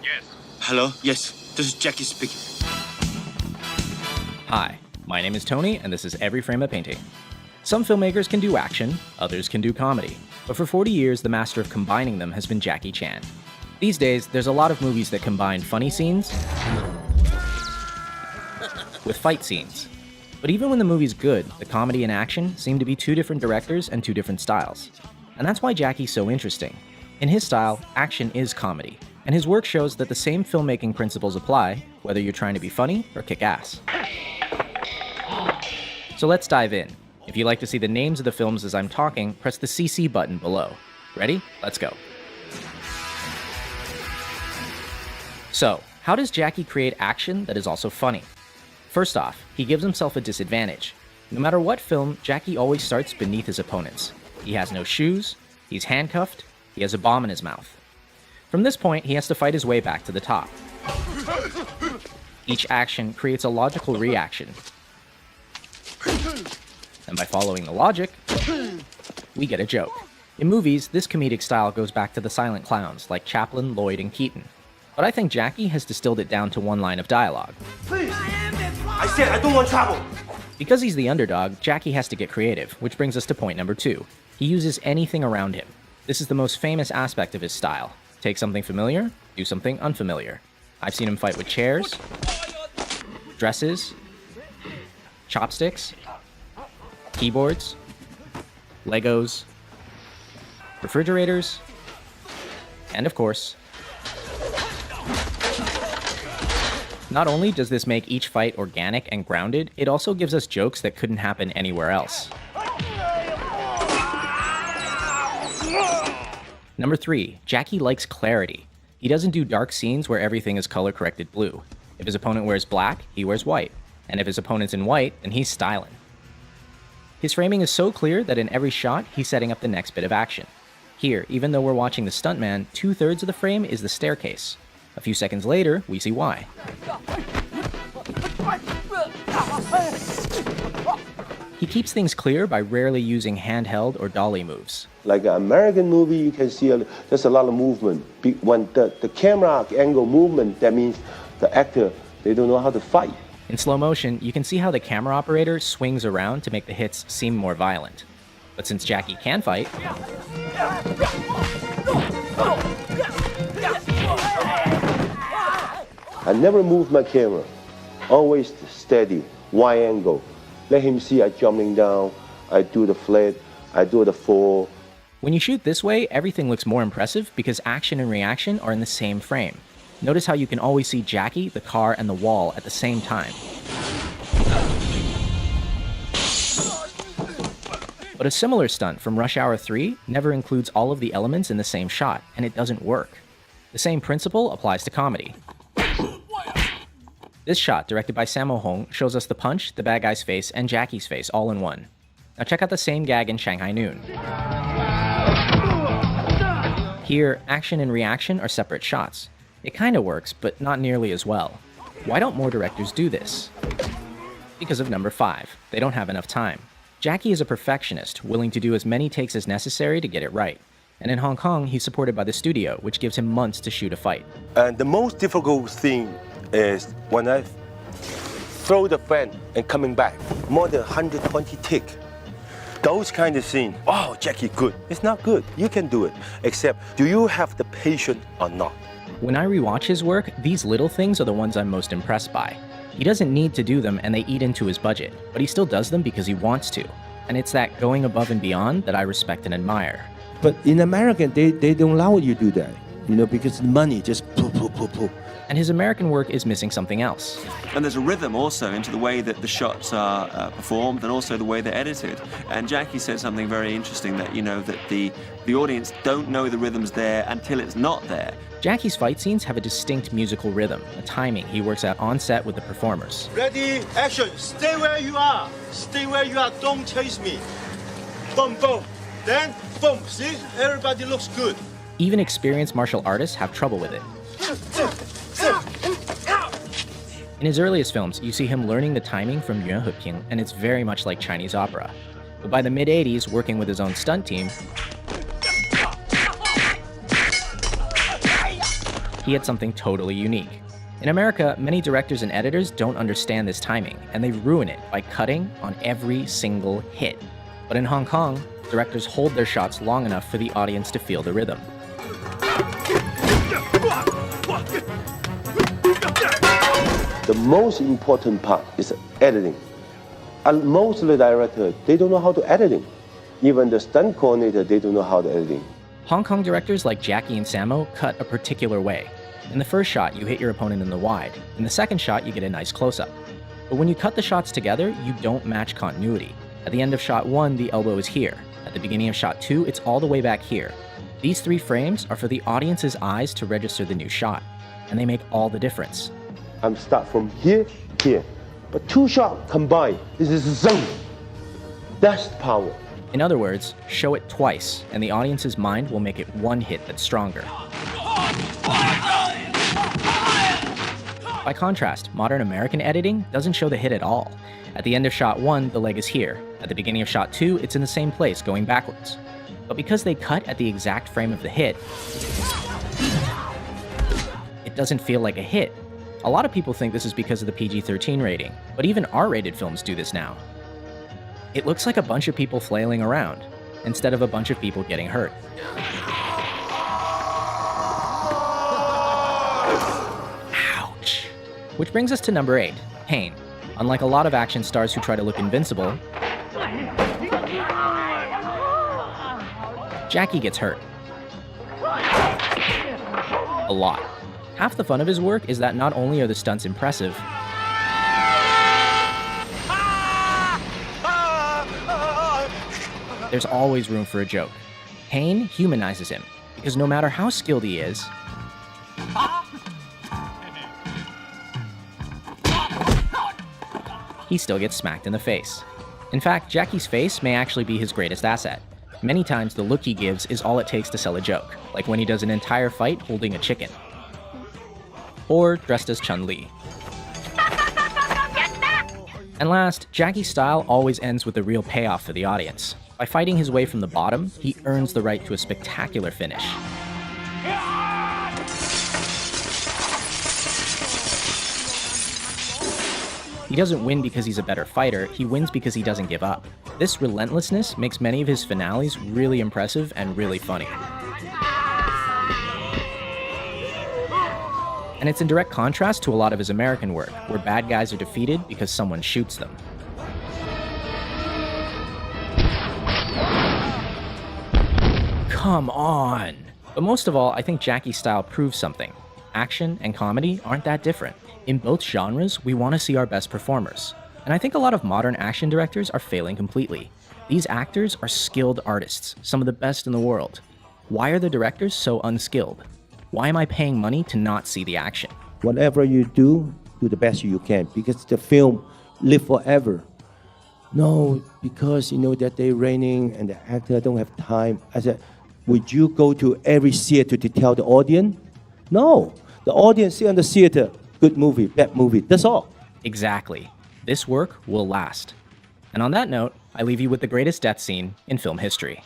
Yes. Hello? Yes, this is Jackie speaking. Hi, my name is Tony, and this is Every Frame a Painting. Some filmmakers can do action, others can do comedy, but for 40 years, the master of combining them has been Jackie Chan. These days, there's a lot of movies that combine funny scenes with fight scenes. But even when the movie's good, the comedy and action seem to be two different directors and two different styles. And that's why Jackie's so interesting. In his style, action is comedy, and his work shows that the same filmmaking principles apply, whether you're trying to be funny or kick ass. So let's dive in. If you'd like to see the names of the films as I'm talking, press the CC button below. Ready? Let's go. So, how does Jackie create action that is also funny? First off, he gives himself a disadvantage. No matter what film, Jackie always starts beneath his opponents. He has no shoes, he's handcuffed, he has a bomb in his mouth. From this point, he has to fight his way back to the top. Each action creates a logical reaction. And by following the logic, we get a joke. In movies, this comedic style goes back to the silent clowns like Chaplin, Lloyd, and Keaton. But I think Jackie has distilled it down to one line of dialogue. Please! I said I don't want trouble! Because he's the underdog, Jackie has to get creative, which brings us to point number 2. He uses anything around him. This is the most famous aspect of his style. Take something familiar, do something unfamiliar. I've seen him fight with chairs, dresses, chopsticks, keyboards, Legos, refrigerators, and of course, not only does this make each fight organic and grounded, it also gives us jokes that couldn't happen anywhere else. Number 3, Jackie likes clarity. He doesn't do dark scenes where everything is color-corrected blue. If his opponent wears black, he wears white. And if his opponent's in white, then he's styling. His framing is so clear that in every shot, he's setting up the next bit of action. Here, even though we're watching the stuntman, 2/3 of the frame is the staircase. A few seconds later, we see why. He keeps things clear by rarely using handheld or dolly moves. Like an American movie, you can see there's a lot of movement. When the camera angle movement, that means the actor, they don't know how to fight. In slow motion, you can see how the camera operator swings around to make the hits seem more violent. But since Jackie can fight, I never move my camera. Always steady, wide angle. Let him see I jumping down, I do the flat, I do the fall. When you shoot this way, everything looks more impressive because action and reaction are in the same frame. Notice how you can always see Jackie, the car, and the wall at the same time. But a similar stunt from Rush Hour 3 never includes all of the elements in the same shot, and it doesn't work. The same principle applies to comedy. This shot, directed by Sammo Hung, shows us the punch, the bad guy's face, and Jackie's face all in one. Now check out the same gag in Shanghai Noon. Here, action and reaction are separate shots. It kinda works, but not nearly as well. Why don't more directors do this? Because of number 5, they don't have enough time. Jackie is a perfectionist, willing to do as many takes as necessary to get it right. And in Hong Kong, he's supported by the studio, which gives him months to shoot a fight. And the most difficult thing is when I throw the fan and coming back, more than 120 tick. Those kind of scenes, oh, Jackie, good. It's not good. You can do it. Except, do you have the patience or not? When I rewatch his work, these little things are the ones I'm most impressed by. He doesn't need to do them and they eat into his budget, but he still does them because he wants to. And it's that going above and beyond that I respect and admire. But in America, they don't allow you to do that, because the money just poof, poof, poof, poof. And his American work is missing something else. And there's a rhythm also into the way that the shots are performed and also the way they're edited. And Jackie said something very interesting that, that the audience don't know the rhythm's there until it's not there. Jackie's fight scenes have a distinct musical rhythm, a timing he works out on set with the performers. Ready, action, stay where you are. Stay where you are, don't chase me. Boom, boom. Then, boom, see? Everybody looks good. Even experienced martial artists have trouble with it. In his earliest films, you see him learning the timing from Yuan Heping, and it's very much like Chinese opera. But by the mid-80s, working with his own stunt team, he had something totally unique. In America, many directors and editors don't understand this timing, and they ruin it by cutting on every single hit. But in Hong Kong, directors hold their shots long enough for the audience to feel the rhythm. The most important part is editing. And most of the directors, they don't know how to editing. Even the stunt coordinator, they don't know how to editing. Hong Kong directors like Jackie and Sammo cut a particular way. In the first shot, you hit your opponent in the wide. In the second shot, you get a nice close-up. But when you cut the shots together, you don't match continuity. At the end of shot 1, the elbow is here. At the beginning of shot 2, it's all the way back here. These 3 frames are for the audience's eyes to register the new shot, and they make all the difference. I'm start from here, here. But 2 shots combined, this is zone. That's the power. In other words, show it twice, and the audience's mind will make it one hit that's stronger. By contrast, modern American editing doesn't show the hit at all. At the end of shot 1, the leg is here. At the beginning of shot 2, it's in the same place, going backwards. But because they cut at the exact frame of the hit, it doesn't feel like a hit. A lot of people think this is because of the PG-13 rating, but even R-rated films do this now. It looks like a bunch of people flailing around, instead of a bunch of people getting hurt. Ouch. Which brings us to number 8, pain. Unlike a lot of action stars who try to look invincible, Jackie gets hurt. A lot. Half the fun of his work is that not only are the stunts impressive, there's always room for a joke. Pain humanizes him, because no matter how skilled he is, he still gets smacked in the face. In fact, Jackie's face may actually be his greatest asset. Many times the look he gives is all it takes to sell a joke, like when he does an entire fight holding a chicken. Or dressed as Chun-Li. And last, Jackie's style always ends with a real payoff for the audience. By fighting his way from the bottom, he earns the right to a spectacular finish. He doesn't win because he's a better fighter, he wins because he doesn't give up. This relentlessness makes many of his finales really impressive and really funny. And it's in direct contrast to a lot of his American work, where bad guys are defeated because someone shoots them. Come on! But most of all, I think Jackie's style proves something. Action and comedy aren't that different. In both genres, we want to see our best performers. And I think a lot of modern action directors are failing completely. These actors are skilled artists, some of the best in the world. Why are the directors so unskilled? Why am I paying money to not see the action? Whatever you do the best you can, because the film live forever. No, because you know that they're raining and the actor don't have time. I said, would you go to every theater to tell the audience? No, the audience see on the theater, good movie, bad movie, that's all. Exactly. This work will last. And on that note, I leave you with the greatest death scene in film history.